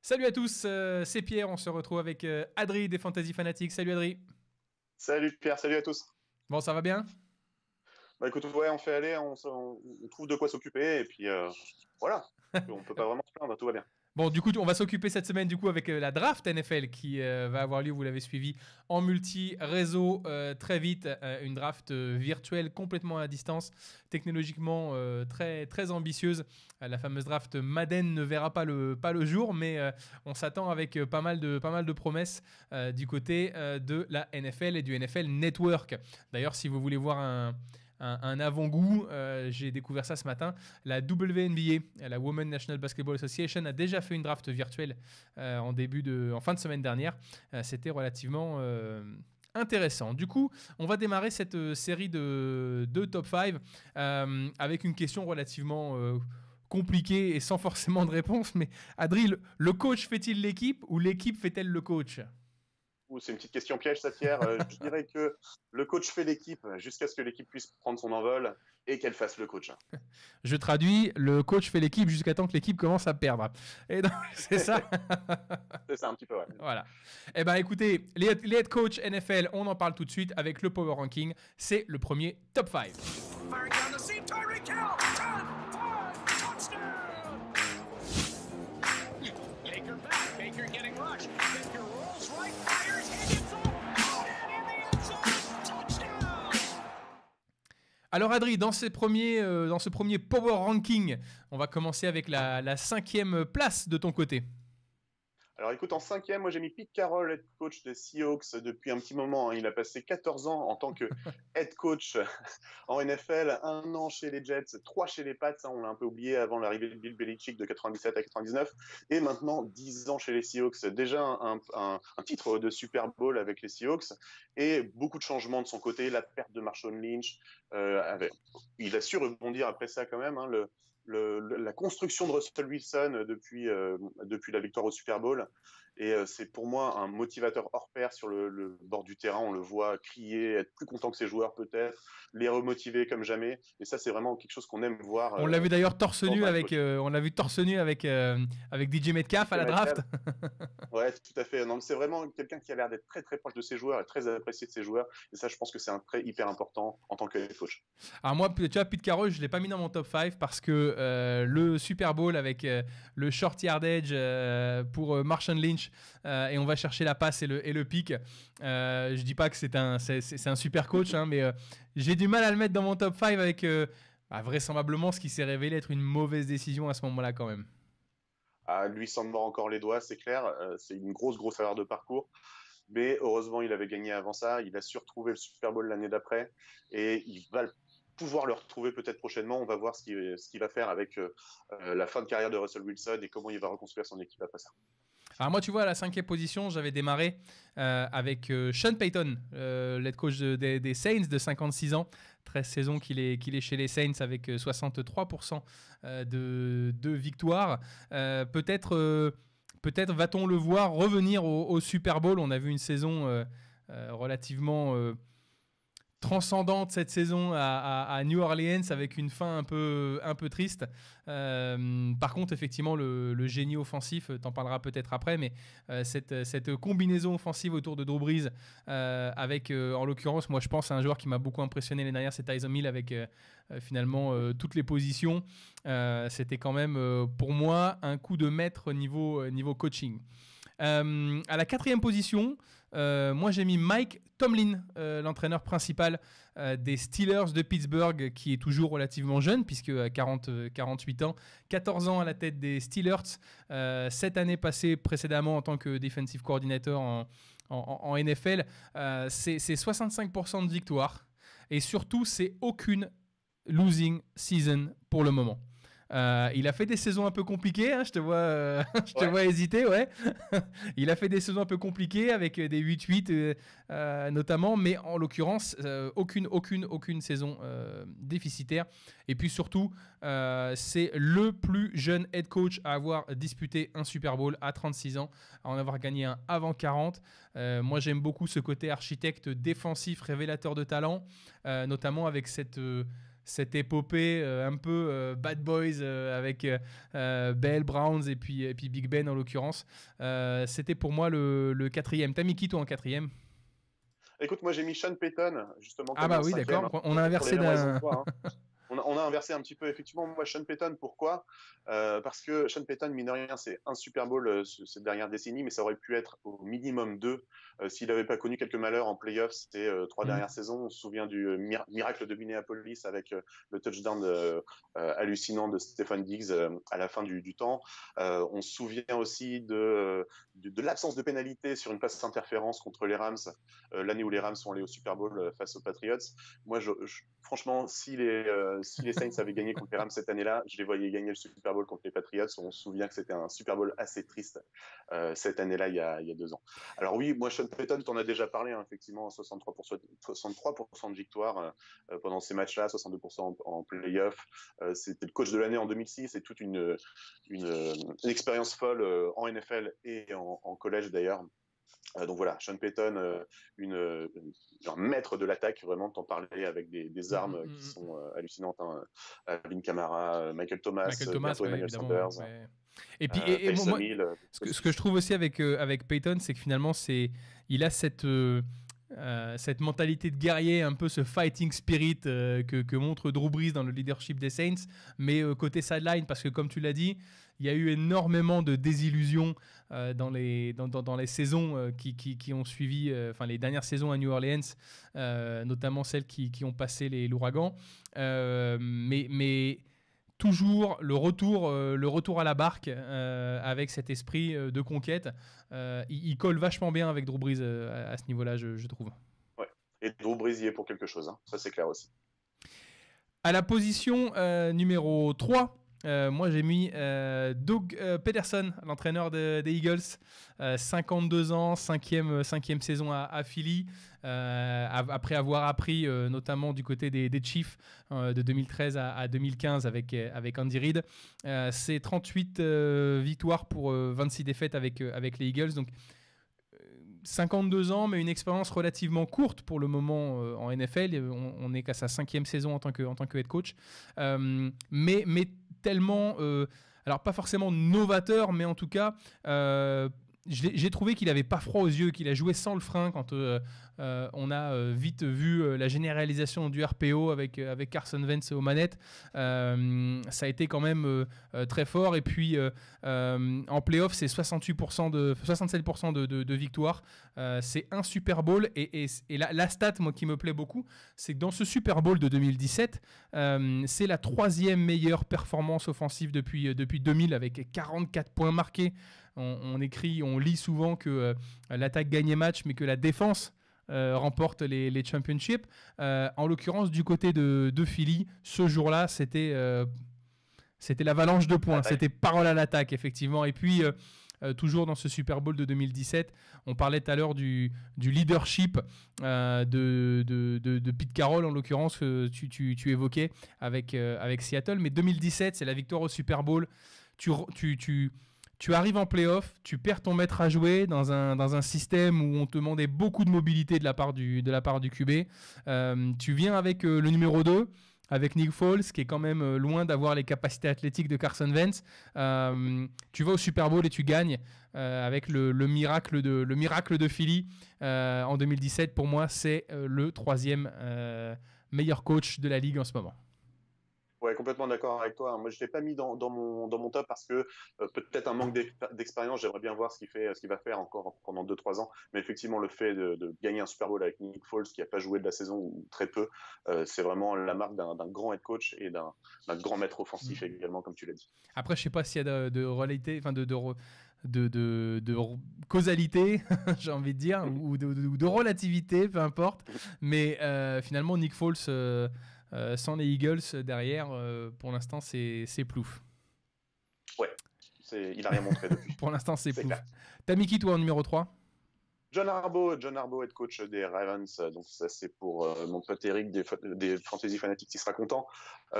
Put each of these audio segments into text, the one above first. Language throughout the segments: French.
Salut à tous, c'est Pierre, on se retrouve avec Adri des Fantasy Fanatics. Salut Adri. Salut Pierre, salut à tous. Bon, ça va bien? Bah écoute, ouais, on fait aller, on trouve de quoi s'occuper et puis voilà, on peut pas vraiment se plaindre, tout va bien. Bon, du coup, on va s'occuper cette semaine du coup avec la draft NFL qui va avoir lieu, vous l'avez suivi, en multi-réseau très vite. Une draft virtuelle complètement à distance, technologiquement très, très ambitieuse. La fameuse draft Madden ne verra pas le jour, mais on s'attend avec pas mal de promesses du côté de la NFL et du NFL Network. D'ailleurs, si vous voulez voir un avant-goût. J'ai découvert ça ce matin. La WNBA, la Women's National Basketball Association, a déjà fait une draft virtuelle en fin de semaine dernière. C'était relativement intéressant. Du coup, on va démarrer cette série de top 5 avec une question relativement compliquée et sans forcément de réponse. Mais Adri, le coach fait-il l'équipe ou l'équipe fait-elle le coach? Ou c'est une petite question piège, ça Pierre. Je dirais que le coach fait l'équipe jusqu'à ce que l'équipe puisse prendre son envol et qu'elle fasse le coach. Je traduis, le coach fait l'équipe jusqu'à temps que l'équipe commence à perdre. Et donc, c'est ça. C'est ça un petit peu, ouais. Voilà. Eh ben, écoutez, les head coach NFL, on en parle tout de suite avec le Power Ranking. C'est le premier top 5. Firing down the seam, Tyreek Hill, 10, 5, touchdown. Baker back, Baker getting rushed. Baker rolls right, fires, Higgins caught it in the end zone, touchdown. Alors Adri, dans ce premier Power Ranking, on va commencer avec la cinquième place de ton côté. Alors écoute, en cinquième, moi j'ai mis Pete Carroll, head coach des Seahawks depuis un petit moment. Hein. Il a passé 14 ans en tant que head coach en NFL, 1 an chez les Jets, 3 chez les Pats, hein, on l'a un peu oublié avant l'arrivée de Bill Belichick de 97 à 99, et maintenant 10 ans chez les Seahawks. Déjà un titre de Super Bowl avec les Seahawks, et beaucoup de changements de son côté, la perte de Marshawn Lynch, il a su rebondir après ça quand même, hein, la construction de Russell Wilson depuis la victoire au Super Bowl. Et c'est pour moi un motivateur hors pair sur le bord du terrain. On le voit crier, être plus content que ses joueurs peut-être, les remotiver comme jamais. Et ça, c'est vraiment quelque chose qu'on aime voir. On l'a vu d'ailleurs torse Dans nu un avec, coach. on l'a vu torse nu avec DJ Metcalf à la draft. Ouais, tout à fait. Non, c'est vraiment quelqu'un qui a l'air d'être très très proche de ses joueurs et très apprécié de ses joueurs. Et ça, je pense que c'est un trait hyper important en tant que head coach. Alors moi, tu vois, Pete Carroll, je l'ai pas mis dans mon top 5 parce que le Super Bowl avec le short yardage pour Marshawn Lynch et on va chercher la passe et le pick. Je dis pas que c'est un super coach, hein, mais j'ai du mal à le mettre dans mon top 5 avec vraisemblablement ce qui s'est révélé être une mauvaise décision à ce moment-là quand même. Ah, lui s'en mord encore les doigts, c'est clair. C'est une grosse erreur de parcours. Mais heureusement, il avait gagné avant ça. Il a su retrouver le Super Bowl l'année d'après. Et il va pouvoir le retrouver peut-être prochainement. On va voir ce qu'il va faire avec la fin de carrière de Russell Wilson et comment il va reconstruire son équipe après ça. Alors moi, tu vois, à la cinquième position, j'avais démarré avec Sean Payton, l'head coach des Saints de 56 ans. 13 saisons qu'il est chez les Saints avec 63% de victoires. Peut-être va-t-on le voir revenir au Super Bowl. On a vu une saison relativement transcendante cette saison à New Orleans avec une fin un peu triste. Par contre, effectivement, le génie offensif, t'en parleras peut-être après, mais cette combinaison offensive autour de Drew Brees avec, en l'occurrence, moi je pense à un joueur qui m'a beaucoup impressionné l'année dernière, c'est Tyson Hill avec finalement toutes les positions. C'était quand même pour moi un coup de maître niveau coaching. À la quatrième position, moi j'ai mis Mike Tomlin, l'entraîneur principal des Steelers de Pittsburgh, qui est toujours relativement jeune, puisque à 48 ans, 14 ans à la tête des Steelers, 7 années passées précédemment en tant que defensive coordinator en NFL, c'est 65% de victoire, et surtout c'est aucune losing season pour le moment. Il a fait des saisons un peu compliquées, hein, je te vois hésiter, ouais. Il a fait des saisons un peu compliquées avec des 8-8 notamment, mais en l'occurrence, aucune saison déficitaire. Et puis surtout, c'est le plus jeune head coach à avoir disputé un Super Bowl à 36 ans, à en avoir gagné un avant 40. Moi, j'aime beaucoup ce côté architecte défensif, révélateur de talent, notamment avec cette épopée un peu Bad Boys avec Bell, Browns et puis Big Ben en l'occurrence. C'était pour moi le quatrième. T'as mis qui toi en quatrième? Écoute, moi j'ai mis Sean Payton, justement, Ah comme bah en oui, cinquième, d'accord. On a pour les inversé mêmes raisons que d'un. toi, hein. On a inversé un petit peu, effectivement, moi, Sean Payton, pourquoi? Parce que Sean Payton, mine de rien, c'est un Super Bowl cette dernière décennie, mais ça aurait pu être au minimum deux s'il n'avait pas connu quelques malheurs en playoffs ces trois dernières saisons. On se souvient du miracle de Minneapolis avec le touchdown hallucinant de Stephen Diggs à la fin du temps. On se souvient aussi de l'absence de pénalité sur une passe interférence contre les Rams, l'année où les Rams sont allés au Super Bowl face aux Patriots. Moi, franchement, si les Saints avaient gagné contre les Rams cette année-là, je les voyais gagner le Super Bowl contre les Patriots. On se souvient que c'était un Super Bowl assez triste cette année-là, il y a 2 ans. Alors oui, moi, Sean Payton, tu en as déjà parlé, hein, effectivement, 63% de victoire pendant ces matchs-là, 62% en play-off. C'était le coach de l'année en 2006 et toute une expérience folle en NFL et en collège d'ailleurs. Donc voilà, Sean Payton, un maître de l'attaque, vraiment, t'en parlais avec des armes qui sont hallucinantes. Hein. Alvin Kamara, Michael Thomas, Thomas, bientôt ouais, Emmanuel évidemment. Sanders, Ouais. Et puis, Taysom moi, Hill. ce que je trouve aussi avec Peyton, c'est que finalement, il a cette mentalité de guerrier, un peu ce fighting spirit que montre Drew Brees dans le leadership des Saints, mais côté sideline, parce que comme tu l'as dit, il y a eu énormément de désillusions dans les saisons qui ont suivi, enfin les dernières saisons à New Orleans, notamment celles qui ont passé l'ouragan. Mais toujours le retour à la barque avec cet esprit de conquête. Il colle vachement bien avec Drew Brees à ce niveau-là, je trouve. Ouais. Et Drew Brees y est pour quelque chose, hein. Ça c'est clair aussi. À la position numéro 3, moi j'ai mis Doug Peterson, l'entraîneur des Eagles, 52 ans, cinquième saison à Philly, après avoir appris notamment du côté des Chiefs de 2013 à 2015 avec Andy Reid. C'est 38 victoires pour 26 défaites avec les Eagles, donc 52 ans, mais une expérience relativement courte pour le moment en NFL. On n'est qu'à sa 5e saison en tant que head coach. Mais tellement, alors pas forcément novateur, mais en tout cas, j'ai trouvé qu'il n'avait pas froid aux yeux, qu'il a joué sans le frein quand on a vite vu la généralisation du RPO avec Carson Wentz aux manettes. Ça a été quand même très fort. Et puis en playoff, c'est 67% de victoire. C'est un Super Bowl. Et la stat, moi, qui me plaît beaucoup, c'est que dans ce Super Bowl de 2017, c'est la 3e meilleure performance offensive depuis 2000 avec 44 points marqués. On lit souvent que l'attaque gagne les matchs, mais que la défense remporte les championships. En l'occurrence, du côté de Philly, ce jour-là, c'était l'avalanche de points. C'était parole à l'attaque, effectivement. Et puis, toujours dans ce Super Bowl de 2017, on parlait tout à l'heure du leadership de Pete Carroll, en l'occurrence, que tu évoquais avec Seattle. Mais 2017, c'est la victoire au Super Bowl. Tu arrives en playoff, tu perds ton maître à jouer dans un système où on te demandait beaucoup de mobilité de la part du QB. Tu viens avec le numéro 2, avec Nick Foles, qui est quand même loin d'avoir les capacités athlétiques de Carson Wentz. Tu vas au Super Bowl et tu gagnes avec le miracle de Philly. En 2017, pour moi, c'est le 3e meilleur coach de la ligue en ce moment. Ouais, complètement d'accord avec toi. Moi, je l'ai pas mis dans mon top parce que peut-être un manque d'expérience. J'aimerais bien voir ce qu'il va faire encore pendant 2-3 ans. Mais effectivement, le fait de gagner un Super Bowl avec Nick Foles, qui a pas joué de la saison ou très peu, c'est vraiment la marque d'un grand head coach et d'un grand maître offensif également, comme tu l'as dit. Après, je sais pas s'il y a de réalité, enfin de causalité, j'ai envie de dire, ou de relativité, peu importe. Mais finalement, Nick Foles, sans les Eagles derrière, pour l'instant, c'est plouf. Ouais, il a rien montré depuis. Pour l'instant, c'est plouf. T'as mis qui, toi, en numéro 3? John Harbaugh, head coach des Ravens. Donc ça, c'est pour mon pote Eric des Fantasy Fanatics qui sera content.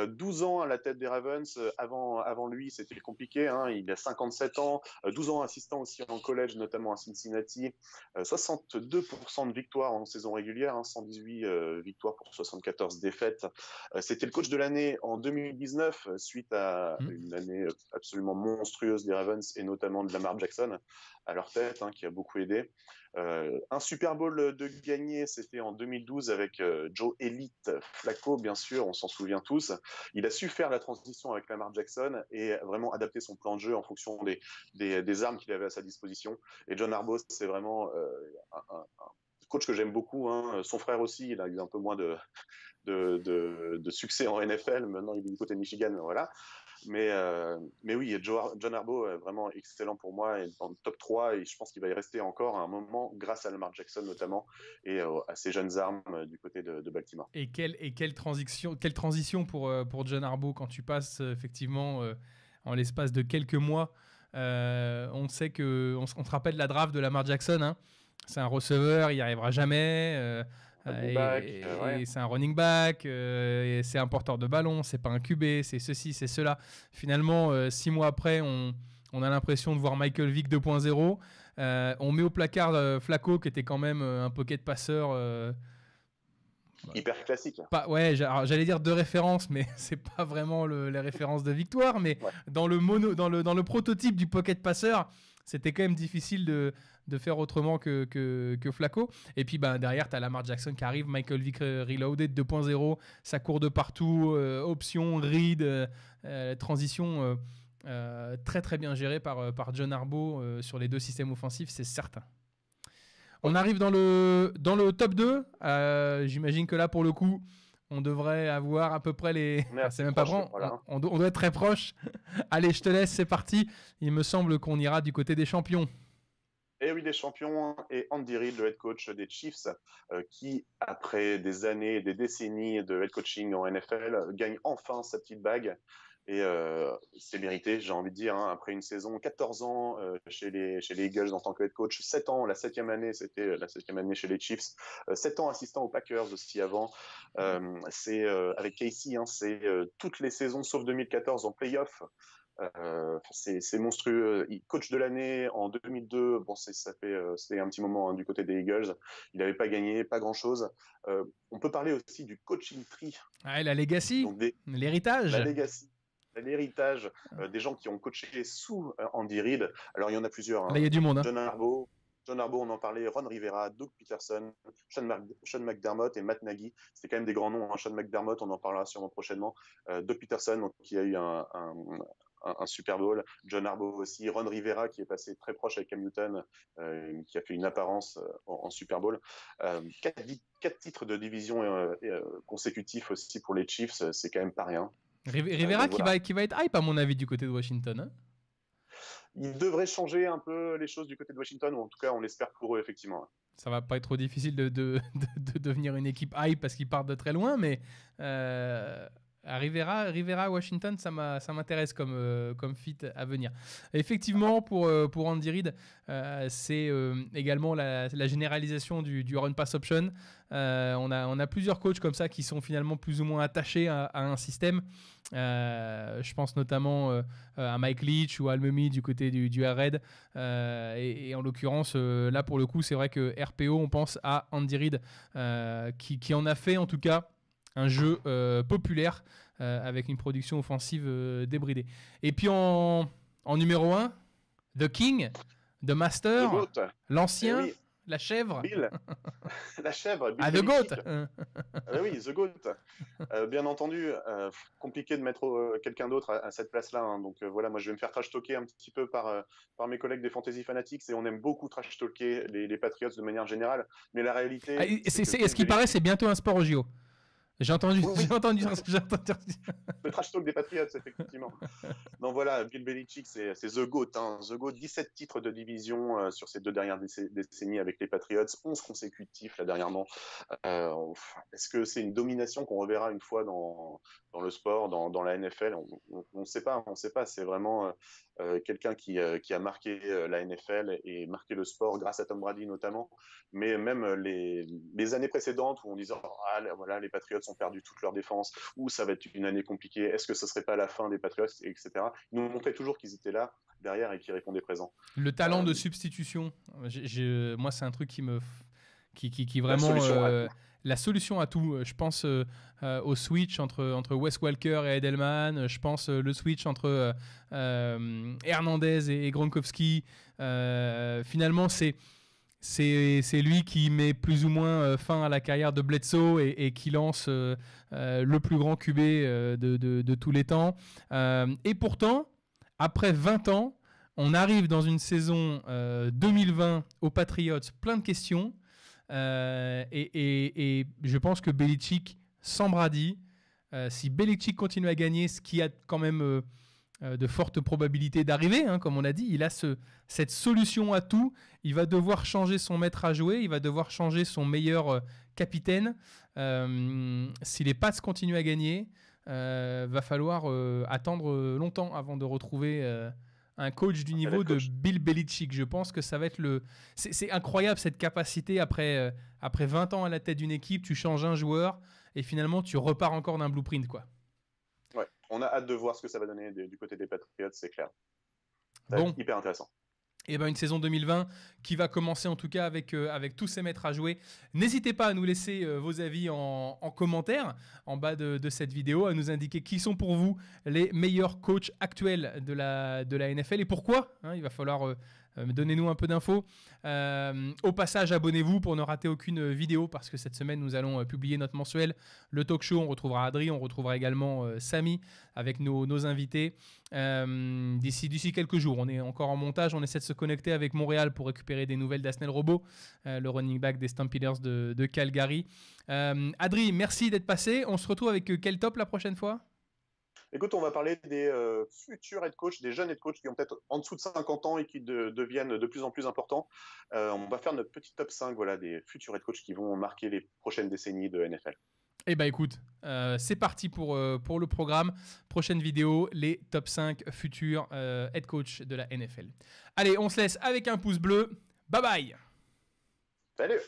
12 ans à la tête des Ravens. Avant lui, c'était compliqué. Hein. Il a 57 ans. 12 ans assistant aussi en collège, notamment à Cincinnati. 62% de victoires en saison régulière. Hein. 118 victoires pour 74 défaites. C'était le coach de l'année en 2019, suite à une année absolument monstrueuse des Ravens et notamment de Lamar Jackson à leur tête, hein, qui a beaucoup aidé. Un Super Bowl de gagné, c'était en 2012 avec Joe Elite Flacco, bien sûr, on s'en souvient tous. Il a su faire la transition avec Lamar Jackson et vraiment adapter son plan de jeu en fonction des armes qu'il avait à sa disposition. Et John Harbaugh, c'est vraiment un coach que j'aime beaucoup. Hein. Son frère aussi, il a eu un peu moins de succès en NFL. Maintenant, il est du côté de Michigan, voilà. Mais oui, John Harbaugh est vraiment excellent pour moi, et dans le top 3, et je pense qu'il va y rester encore un moment grâce à Lamar Jackson notamment et à ses jeunes armes du côté de Baltimore. Et quelle transition pour John Harbaugh quand tu passes effectivement en l'espace de quelques mois. On sait on se rappelle la draft de Lamar Jackson, hein. C'est un receveur, il n'y arrivera jamais. Et c'est un running back, et c'est un porteur de ballon, c'est pas un QB, c'est ceci, c'est cela. Finalement, 6 mois après, on a l'impression de voir Michael Vick 2.0. On met au placard Flacco, qui était quand même un pocket passeur. Hyper classique. Ouais, j'allais dire de référence, mais c'est pas vraiment les références de victoire. Mais ouais. dans le prototype du pocket passeur, c'était quand même difficile de faire autrement que Flacco. Et puis derrière, tu as Lamar Jackson qui arrive, Michael Vick Reloaded 2.0, ça court de partout, option, read, transition très très bien gérée par John Harbaugh sur les deux systèmes offensifs, c'est certain. On arrive dans le top 2. J'imagine que là, pour le coup, on devrait avoir à peu près les... c'est même pas bon. Voilà. On doit être très proche. Allez, je te laisse, c'est parti. Il me semble qu'on ira du côté des champions. Et oui, des champions, et Andy Reid, le head coach des Chiefs, qui, après des années et des décennies de head coaching en NFL, gagne enfin sa petite bague. Et c'est mérité, j'ai envie de dire, hein, après une saison, 14 ans chez les Eagles en tant que head coach, 7 ans, la 7e année, c'était la 7e année chez les Chiefs, 7 ans assistant aux Packers aussi avant. C'est avec Casey, hein, c'est toutes les saisons sauf 2014 en playoff. C'est monstrueux. Coach de l'année en 2002, bon, c'était un petit moment, hein, du côté des Eagles. Il n'avait pas gagné, pas grand-chose. On peut parler aussi du coaching tree. Ah, la legacy, l'héritage. La legacy. L'héritage des gens qui ont coaché sous Andy Reid. Alors, il y en a plusieurs. Hein. Là, il y a du monde. Hein. John Harbaugh, on en parlait, Ron Rivera, Doug Peterson, Sean McDermott et Matt Nagy. C'était quand même des grands noms. Hein. Sean McDermott, on en parlera sûrement prochainement. Doug Peterson, donc, qui a eu un Super Bowl. John Harbaugh aussi. Ron Rivera, qui est passé très proche avec Cam Newton, qui a fait une apparence en Super Bowl. 4 titres de division consécutifs aussi pour les Chiefs, c'est quand même pas rien. Rivera voilà. qui va être hype à mon avis du côté de Washington. Hein, il devrait changer un peu les choses du côté de Washington, ou en tout cas on l'espère pour eux effectivement. Ça va pas être trop difficile de devenir une équipe hype parce qu'ils partent de très loin, mais Rivera à Washington, ça m'intéresse comme fit à venir. Effectivement, pour Andy Reid, c'est également la généralisation du run pass option. On a plusieurs coachs comme ça qui sont finalement plus ou moins attachés à un système. Je pense notamment à Mike Leach ou à Almemi du côté du Air Raid. Et en l'occurrence, là pour le coup, c'est vrai que RPO, on pense à Andy Reid qui en a fait en tout cas un jeu populaire avec une production offensive débridée. Et puis en numéro 1, The King, The Master, l'ancien, oui. La chèvre. Bill. La chèvre. Bill The Goat. Oui, The Goat. Bien entendu, compliqué de mettre quelqu'un d'autre à cette place-là. Hein. Donc voilà, moi je vais me faire trash-talker un petit peu par mes collègues des Fantasy Fanatics, et on aime beaucoup trash-talker les Patriots de manière générale. Mais la réalité... ce qui paraît, c'est bientôt un sport au JO. J'ai entendu. Oui. J'ai entendu. Le trash talk des Patriots, effectivement. Donc voilà, Bill Belichick, c'est The GOAT. Hein. The GOAT, 17 titres de division sur ces 2 dernières décennies avec les Patriots, 11 consécutifs là dernièrement. Est-ce que c'est une domination qu'on reverra une fois dans le sport, dans la NFL? On ne sait pas. On sait pas. C'est vraiment quelqu'un qui a marqué la NFL et marqué le sport grâce à Tom Brady notamment. Mais même les années précédentes où on disait voilà, les Patriots ont perdu toute leur défense, ou ça va être une année compliquée, est-ce que ce serait pas la fin des Patriots, etc. Ils nous montraient toujours qu'ils étaient là derrière et qu'ils répondaient présent. Le talent de substitution, moi c'est un truc qui vraiment la solution à tout. Je pense au switch entre Wes Welker et Edelman. Je pense le switch entre Hernandez et Gronkowski. Finalement, c'est lui qui met plus ou moins fin à la carrière de Bledsoe et qui lance le plus grand QB de tous les temps. Et pourtant, après 20 ans, on arrive dans une saison 2020 aux Patriots, plein de questions. Et je pense que Belichick, sans Brady, si Belichick continue à gagner, ce qui a quand même de fortes probabilités d'arriver, hein, comme on a dit, il a cette solution à tout. Il va devoir changer son maître à jouer, il va devoir changer son meilleur capitaine. Si les Pats continuent à gagner, va falloir attendre longtemps avant de retrouver un coach du niveau de Bill Belichick. Je pense que ça va être c'est incroyable cette capacité après 20 ans à la tête d'une équipe, tu changes un joueur et finalement tu repars encore d'un blueprint, quoi. Ouais, on a hâte de voir ce que ça va donner du côté des Patriots, c'est clair. Ça va être hyper intéressant. Et une saison 2020 qui va commencer en tout cas avec tous ces maîtres à jouer. N'hésitez pas à nous laisser vos avis en commentaire en bas de cette vidéo, à nous indiquer qui sont pour vous les meilleurs coachs actuels de la NFL et pourquoi. Il va falloir donnez-nous un peu d'infos. Au passage, abonnez-vous pour ne rater aucune vidéo parce que cette semaine, nous allons publier notre mensuel, le talk show. On retrouvera Adri, on retrouvera également Samy avec nos invités. D'ici quelques jours, on est encore en montage. On essaie de se connecter avec Montréal pour récupérer des nouvelles d'Asnel Robbo, le running back des Stampeders de Calgary. Adri, merci d'être passé. On se retrouve avec quel top la prochaine fois ? Écoute, on va parler des futurs head coach, des jeunes head coach qui ont peut-être en dessous de 50 ans et qui deviennent de plus en plus importants. On va faire notre petit top 5 des futurs head coach qui vont marquer les prochaines décennies de NFL. Eh bien écoute, c'est parti pour le programme. Prochaine vidéo, les top 5 futurs head coach de la NFL. Allez, on se laisse avec un pouce bleu. Bye bye. Salut.